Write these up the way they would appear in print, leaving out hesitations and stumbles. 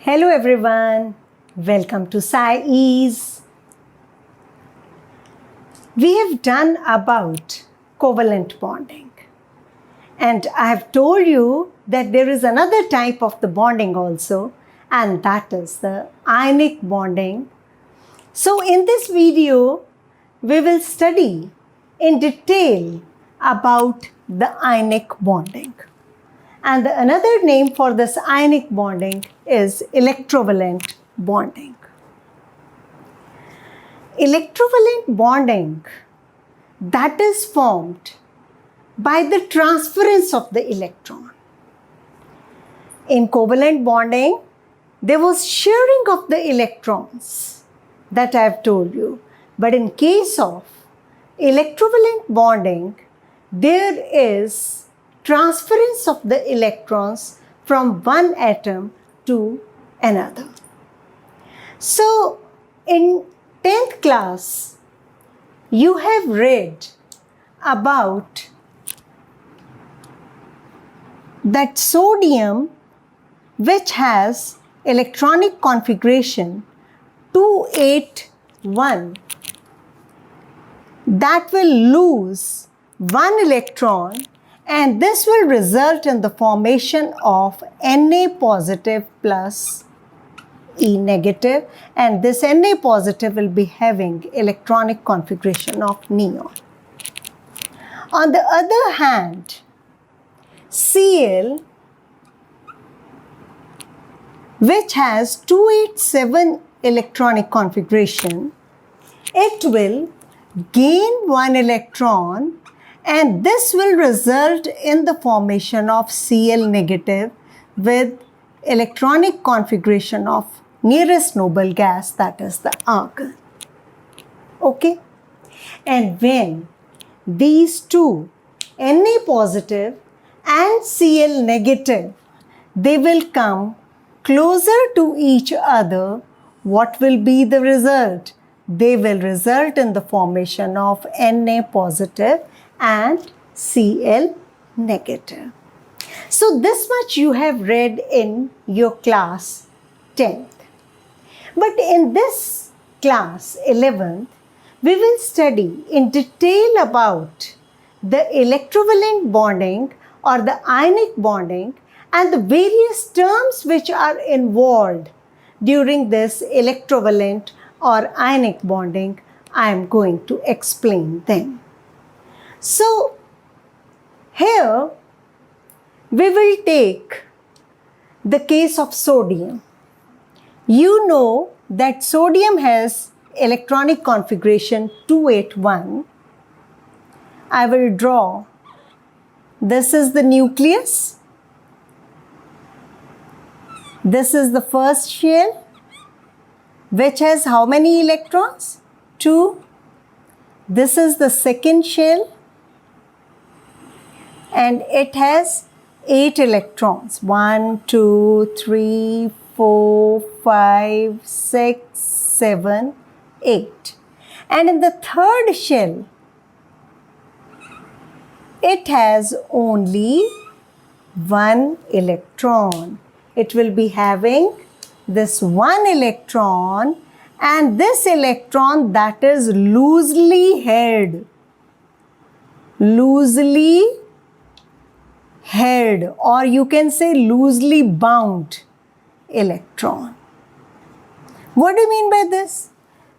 Hello everyone, welcome to SCI-EASE. We have done about covalent bonding, and I have told you that there is another type of the bonding also, and that is the ionic bonding. So in this video, we will study in detail about the ionic bonding. And another name for this ionic bonding is electrovalent bonding. Electrovalent bonding, that is formed by the transference of the electron. In covalent bonding, there was sharing of the electrons that I have told you. But in case of electrovalent bonding, there is transference of the electrons from one atom to another. So, in 10th class, you have read about that sodium, which has electronic configuration 281, that will lose one electron, and this will result in the formation of Na positive plus E negative, and this Na positive will be having electronic configuration of neon. On the other hand, Cl, which has 287 electronic configuration, it will gain one electron, and this will result in the formation of Cl negative with electronic configuration of nearest noble gas, that is the argon. Okay? And when these two, Na positive and Cl negative, they will come closer to each other, what will be the result? They will result in the formation of Na positive and Cl negative. So this much you have read in your class 10th. But in this class 11th, we will study in detail about the electrovalent bonding or the ionic bonding and the various terms which are involved during this electrovalent or ionic bonding. I am going to explain them. So, here we will take the case of sodium. You know that sodium has electronic configuration 281. I will draw. This is the nucleus. This is the first shell, which has how many electrons? 2. This is the second shell, and it has 8 electrons. 1, 2, 3, 4, 5, 6, 7, 8. And in the third shell, it has only 1 electron. It will be having this 1 electron, and this electron that is loosely held. Loosely held, or you can say loosely bound electron. What do you mean by this?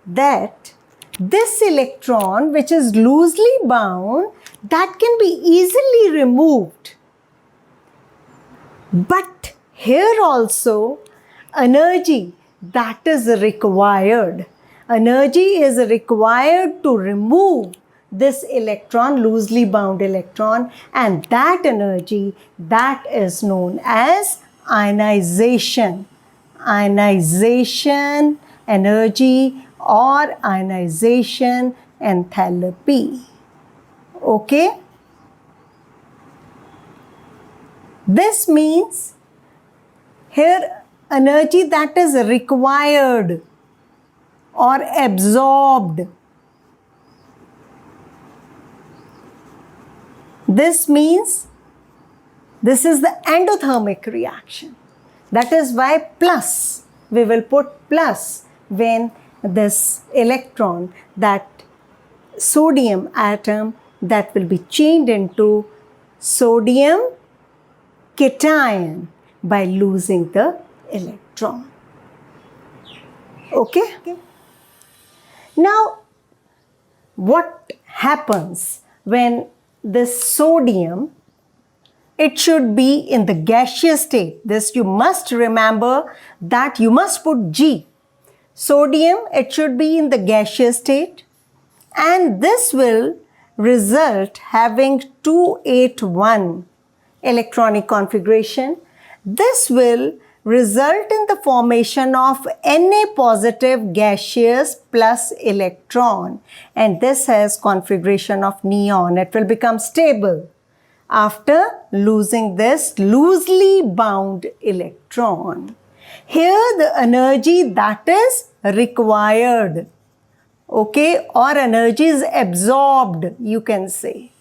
That this electron, which is loosely bound, that can be easily removed. But here also, energy that is required. Energy is required to remove this electron, loosely bound electron, and that energy, that is known as ionization. Ionization energy or ionization enthalpy. Okay? This means here energy that is required or absorbed. This means this is the endothermic reaction. That is why plus we will put plus when this electron, that sodium atom, that will be changed into sodium cation by losing the electron. Okay? Now, what happens when this sodium, it should be in the gaseous state. This you must remember that you must put G. Sodium, it should be in the gaseous state, and this will result having 281 electronic configuration. This will result in the formation of Na positive gaseous plus electron, and this has configuration of neon. It will become stable after losing this loosely bound electron. Here the energy that is required, okay, or energy is absorbed, you can say,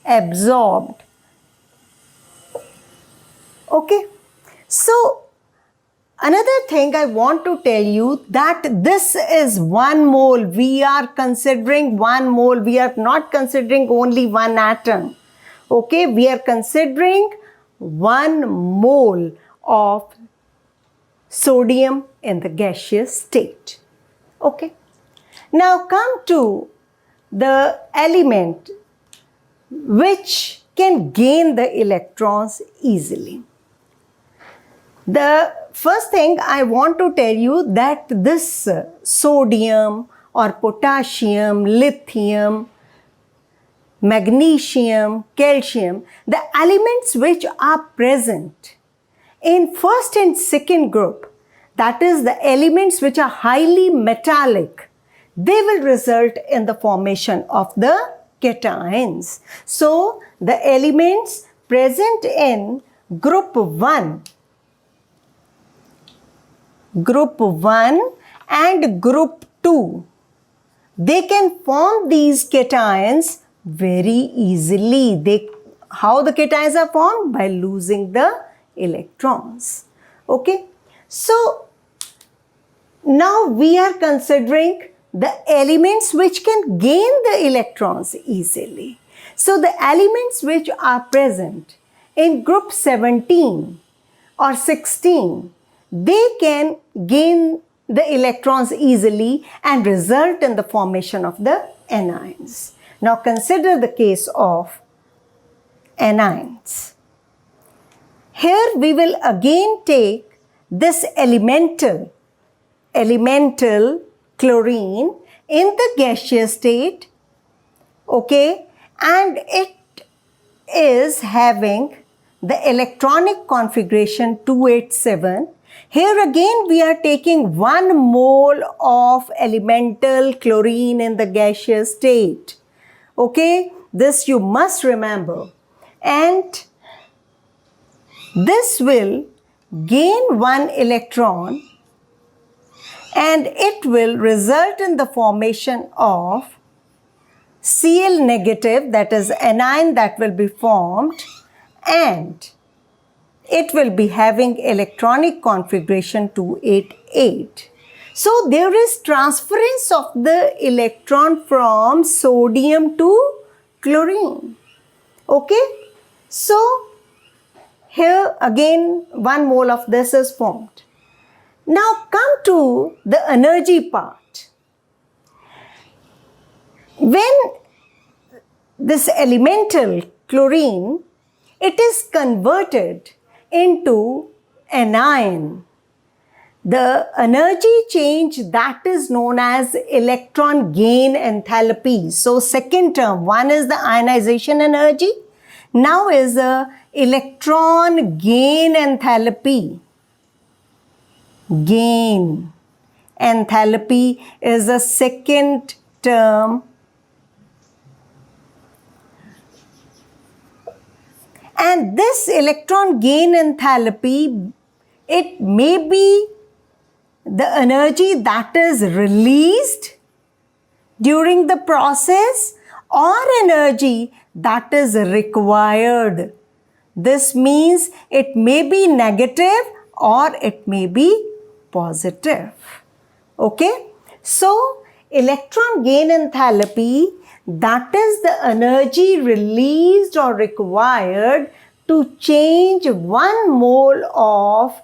absorbed. Okay, so another thing I want to tell you that this is 1 mole. We are considering 1 mole. We are not considering only one atom. Okay, we are considering 1 mole of sodium in the gaseous state. Okay. Now come to the element which can gain the electrons easily. The first thing I want to tell you that this sodium or potassium, lithium, magnesium, calcium, the elements which are present in first and second group, that is the elements which are highly metallic, they will result in the formation of the cations. So the elements present in group 1 and group 2, they can form these cations very easily. How the cations are formed? By losing the electrons. Okay. So now we are considering the elements which can gain the electrons easily. So the elements which are present in group 17 or 16, they can gain the electrons easily and result in the formation of the anions. Now consider the case of anions. Here we will again take this elemental chlorine in the gaseous state, okay, and it is having the electronic configuration 287. Here again we are taking 1 mole of elemental chlorine in the gaseous state. Okay, this you must remember. And this will gain 1 electron and it will result in the formation of Cl negative, that is anion that will be formed, and it will be having electronic configuration 288. So there is transference of the electron from sodium to chlorine. Okay. So here again 1 mole of this is formed. Now come to the energy part. When this elemental chlorine, it is converted into anion, the energy change that is known as electron gain enthalpy. So second term, one is the ionization energy, now is the electron gain enthalpy. Gain enthalpy is the second term, and this electron gain enthalpy, it may be the energy that is released during the process or energy that is required. This means it may be negative or it may be positive. Okay? So, electron gain enthalpy, that is the energy released or required to change 1 mole of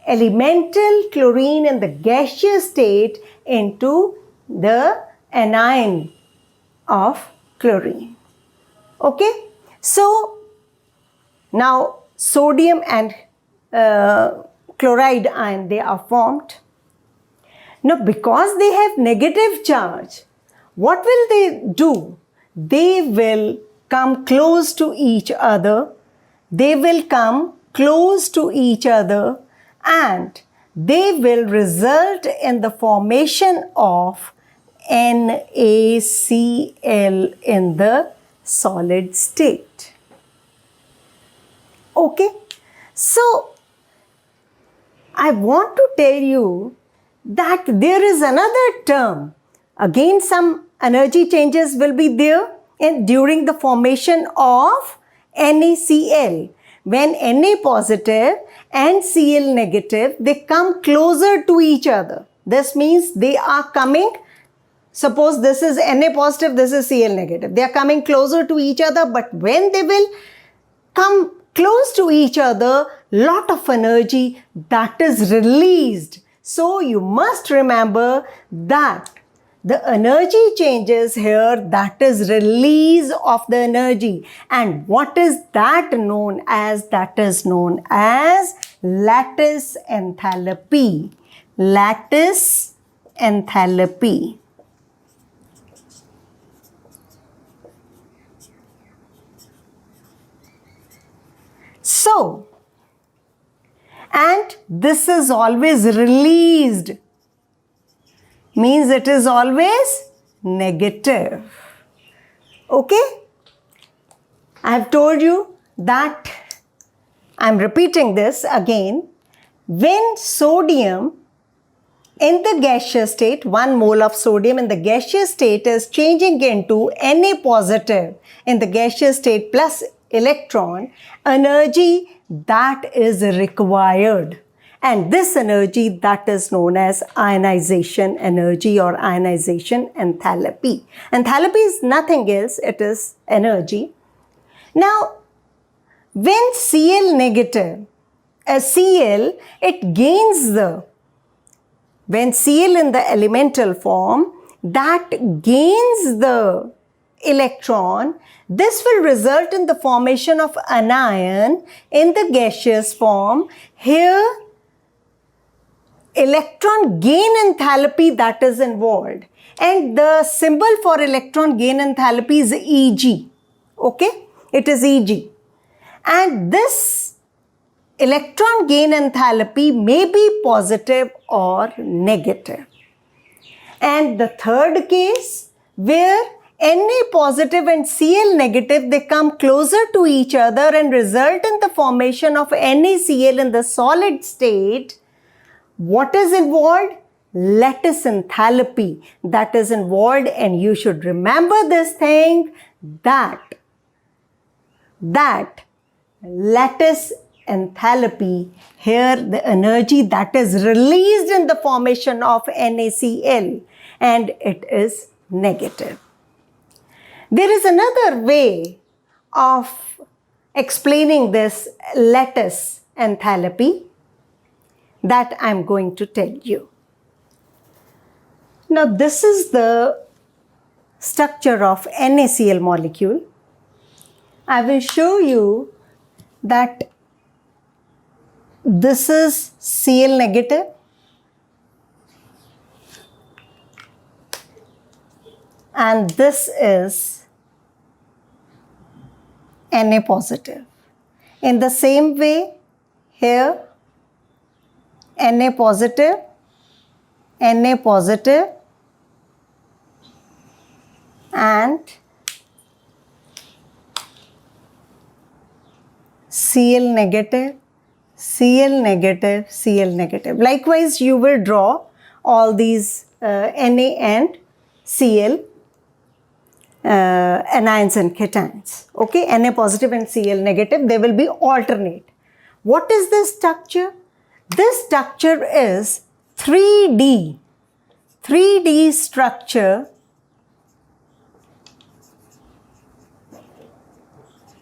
elemental chlorine in the gaseous state into the anion of chlorine. Okay? So, now sodium and chloride ion, they are formed. Now, because they have negative charge, what will they do? They will come close to each other. They will come close to each other and they will result in the formation of NaCl in the solid state. Okay? So, I want to tell you that there is another term. Again, some energy changes will be there during the formation of NaCl. When Na positive and Cl negative, they come closer to each other. This means they are coming, suppose this is Na positive, this is Cl negative. They are coming closer to each other, but when they will come close to each other, lot of energy that is released. So you must remember that the energy changes here, that is release of the energy. And what is that known as? That is known as lattice enthalpy. Lattice enthalpy. So, and this is always released, means it is always negative. Okay? I have told you that, I am repeating this again, when sodium in the gaseous state, 1 mole of sodium in the gaseous state is changing into Na positive in the gaseous state plus electron, energy that is required. And this energy that is known as ionization energy or ionization enthalpy. Enthalpy is nothing else, it is energy. Now, when Cl negative, Cl, it gains when Cl in the elemental form, that gains the electron, this will result in the formation of anion in the gaseous form. Here, electron gain enthalpy that is involved, and the symbol for electron gain enthalpy is Eg. Okay, it is Eg, and this electron gain enthalpy may be positive or negative. And the third case, where Na positive and Cl negative, they come closer to each other and result in the formation of NaCl in the solid state. What is involved? Lattice enthalpy that is involved, and you should remember this thing, that lattice enthalpy, here the energy that is released in the formation of NaCl, and it is negative. There is another way of explaining this lattice enthalpy that I am going to tell you. Now, this is the structure of NaCl molecule. I will show you that this is Cl negative, and this is Na positive. In the same way, here Na positive, and Cl negative, Cl negative, Cl negative. Likewise, you will draw all these Na and Cl anions and cations. Okay, Na positive and Cl negative, they will be alternate. What is this structure? This structure is 3D structure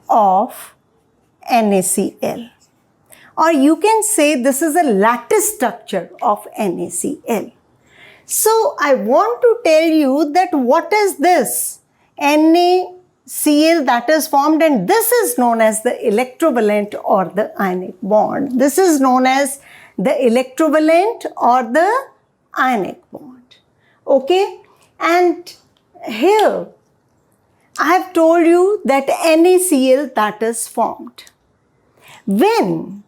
of NaCl, or you can say this is a lattice structure of NaCl. So I want to tell you that what is this NaCl that is formed, and this is known as the electrovalent or the ionic bond. This is known as the electrovalent or the ionic bond. Okay, and here I have told you that NaCl that is formed when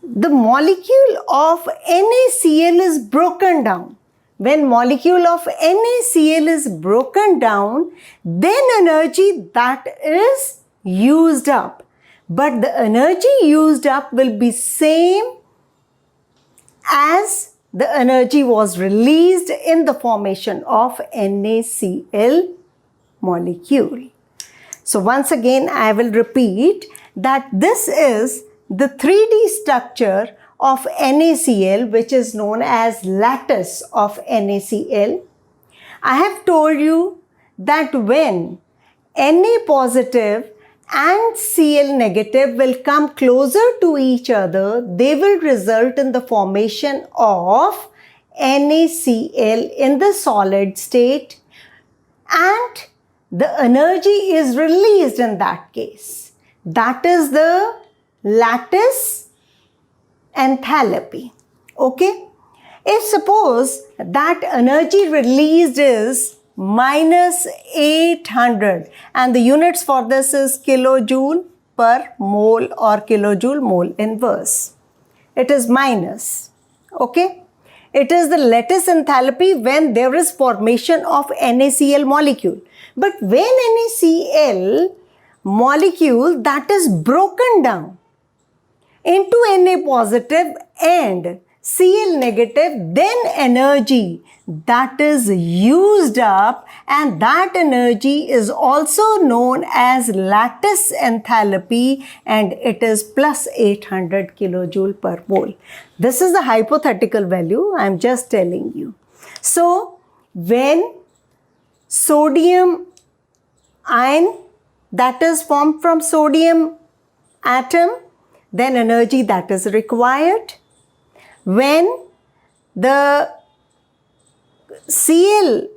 the molecule of NaCl is broken down. When molecule of NaCl is broken down, then energy that is used up. But the energy used up will be same as the energy was released in the formation of NaCl molecule. So once again, I will repeat that this is the 3D structure of NaCl, which is known as lattice of NaCl. I have told you that when Na positive and Cl negative will come closer to each other, they will result in the formation of NaCl in the solid state, and the energy is released in that case. That is the lattice enthalpy. Okay? If suppose that energy released is minus 800, and the units for this is kilojoule per mole or kilojoule mole inverse. It is minus. Okay? It is the lattice enthalpy when there is formation of NaCl molecule. But when NaCl molecule that is broken down into Na positive and Cl negative, then energy that is used up, and that energy is also known as lattice enthalpy, and it is plus 800 kilojoule per mole. This is the hypothetical value I am just telling you. So when sodium ion that is formed from sodium atom, then energy that is required. When the Cl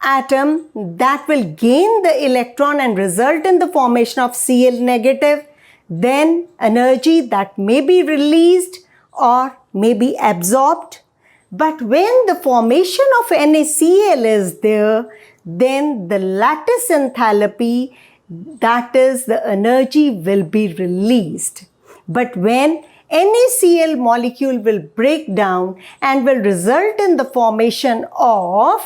atom that will gain the electron and result in the formation of Cl negative, then energy that may be released or may be absorbed. But when the formation of NaCl is there, then the lattice enthalpy, that is the energy, will be released. But when NaCl molecule will break down and will result in the formation of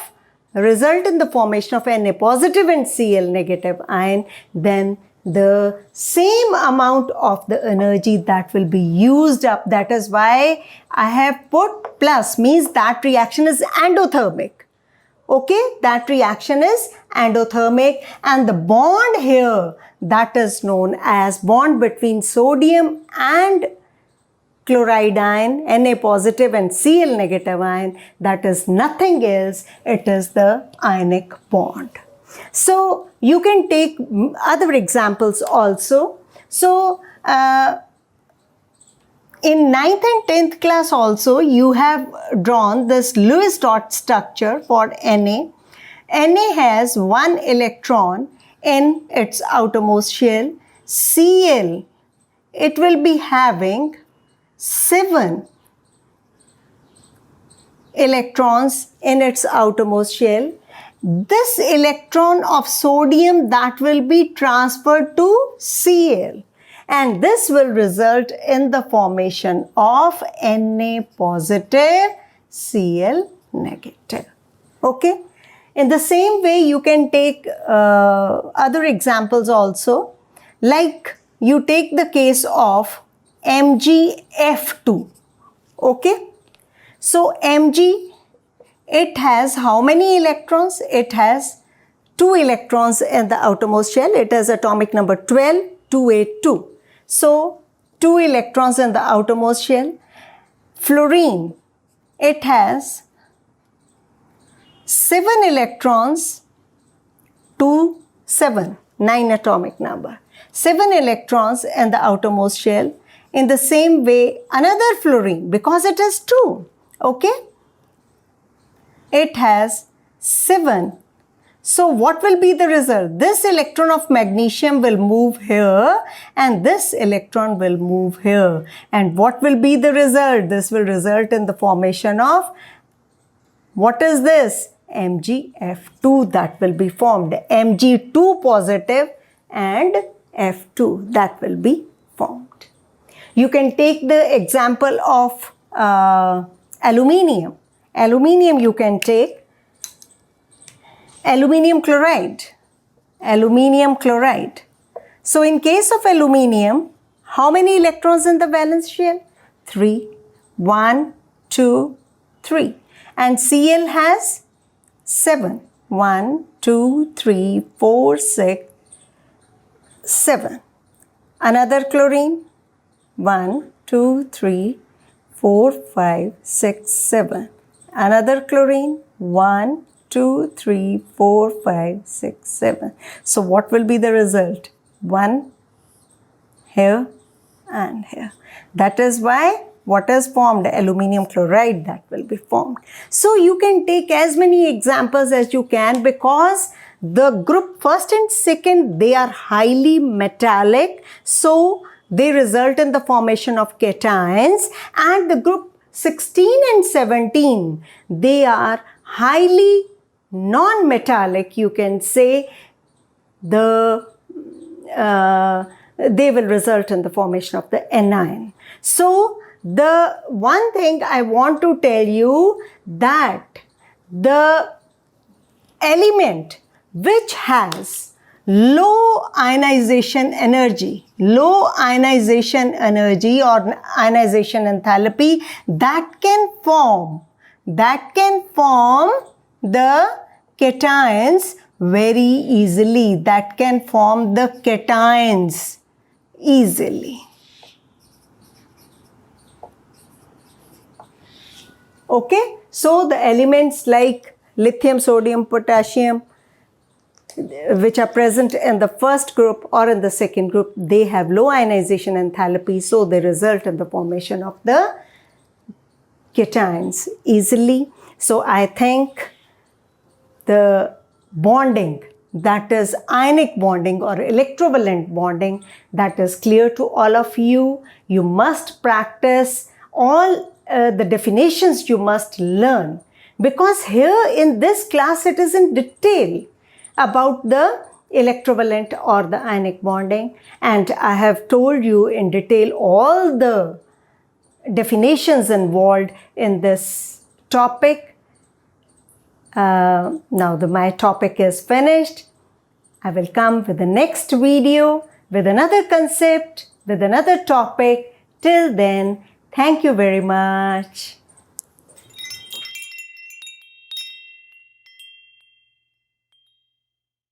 Na positive and Cl negative ion, then the same amount of the energy that will be used up. That is why I have put plus, means that reaction is endothermic. Okay, that reaction is endothermic, and the bond here that is known as bond between sodium and chloride ion, Na positive and Cl negative ion, that is nothing else, it is the ionic bond. So you can take other examples also. So in 9th and 10th class also you have drawn this Lewis dot structure for Na. Na has 1 electron in its outermost shell. Cl, it will be having 7 electrons in its outermost shell. This electron of sodium that will be transferred to Cl, and this will result in the formation of Na positive, Cl negative. Okay? In the same way, you can take other examples also. Like you take the case of MgF2. Okay? So Mg, it has how many electrons? It has 2 electrons in the outermost shell. It has atomic number 12, 282. So 2 electrons in the outermost shell. Fluorine, it has 7 electrons to 7, 9 atomic number. 7 electrons in the outermost shell. In the same way, another fluorine, because it has 2, okay? It has 7. So what will be the result? This electron of magnesium will move here and this electron will move here. And what will be the result? This will result in the formation of, what is this? MgF2 that will be formed. Mg2 positive and F2 that will be formed. You can take the example of aluminium. Aluminium you can take aluminium chloride. Aluminium chloride. So in case of aluminium, how many electrons in the valence shell? 3. 1, 2, 3. And Cl has 7. 1, 2, 3, 4, 6, 7. Another chlorine? 1, 2, 3, 4, 5, 6, 7. Another chlorine? 1, 2, 3, 4, 5, 6, 7. So what will be the result? 1 here and here. That is why what is formed? Aluminium chloride that will be formed. So you can take as many examples as you can, because the group first and second, they are highly metallic. So they result in the formation of cations, and the group 16 and 17, they are highly non-metallic, you can say. They will result in the formation of the anion. So the one thing I want to tell you, that the element which has low ionization energy or ionization enthalpy, that can form the cations very easily. That can form the cations easily. Okay, so the elements like lithium, sodium, potassium, which are present in the first group or in the second group, they have low ionization enthalpy, so they result in the formation of the cations easily. So I think the bonding, that is ionic bonding or electrovalent bonding, that is clear to all of you. You must practice all the definitions, you must learn, because here in this class it is in detail about the electrovalent or the ionic bonding, and I have told you in detail all the definitions involved in this topic. Now my topic is finished. I will come with the next video with another concept, with another topic. Till then, thank you very much.